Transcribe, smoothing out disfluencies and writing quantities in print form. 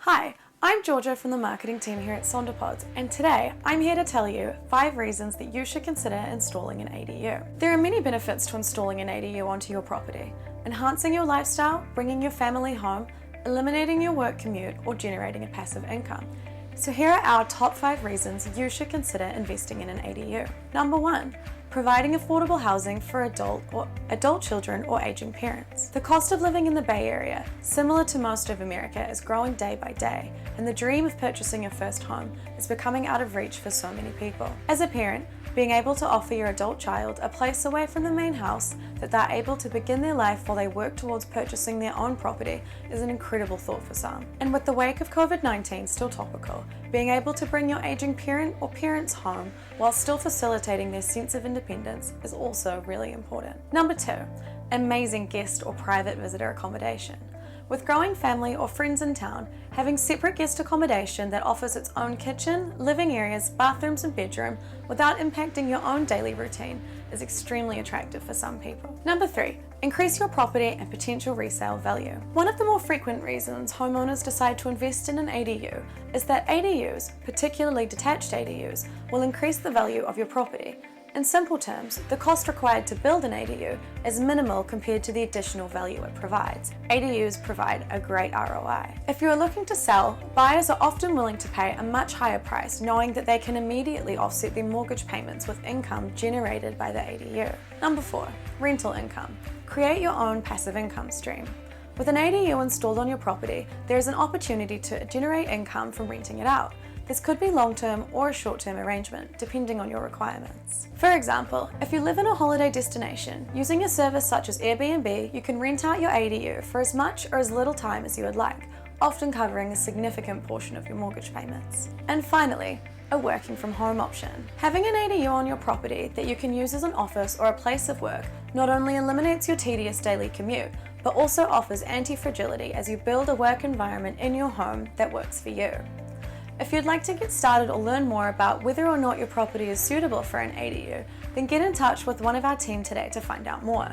Hi, I'm Georgia from the marketing team here at Sonderpods, and today I'm here to tell you 5 reasons that you should consider installing an ADU. There are many benefits to installing an ADU onto your property: enhancing your lifestyle, bringing your family home, eliminating your work commute, or generating a passive income. So here are our top 5 reasons you should consider investing in an ADU. Number 1. Providing affordable housing for adult children or aging parents. The cost of living in the Bay Area, similar to most of America, is growing day by day, and the dream of purchasing your first home is becoming out of reach for so many people. As a parent, being able to offer your adult child a place away from the main house that they're able to begin their life while they work towards purchasing their own property is an incredible thought for some. And with the wake of COVID-19 still topical, being able to bring your aging parent or parents home while still facilitating their sense of independence is also really important. Number 2, amazing guest or private visitor accommodation. With growing family or friends in town, having separate guest accommodation that offers its own kitchen, living areas, bathrooms and bedroom without impacting your own daily routine is extremely attractive for some people. Number 3, increase your property and potential resale value. One of the more frequent reasons homeowners decide to invest in an ADU is that ADUs, particularly detached ADUs, will increase the value of your property. In simple terms, the cost required to build an ADU is minimal compared to the additional value it provides. ADUs provide a great ROI. If you are looking to sell, buyers are often willing to pay a much higher price knowing that they can immediately offset their mortgage payments with income generated by the ADU. Number 4, rental income. Create your own passive income stream. With an ADU installed on your property, there is an opportunity to generate income from renting it out. This could be long-term or a short-term arrangement, depending on your requirements. For example, if you live in a holiday destination, using a service such as Airbnb, you can rent out your ADU for as much or as little time as you would like, often covering a significant portion of your mortgage payments. And finally, a working from home option. Having an ADU on your property that you can use as an office or a place of work not only eliminates your tedious daily commute, but also offers anti-fragility as you build a work environment in your home that works for you. If you'd like to get started or learn more about whether or not your property is suitable for an ADU, then get in touch with one of our team today to find out more.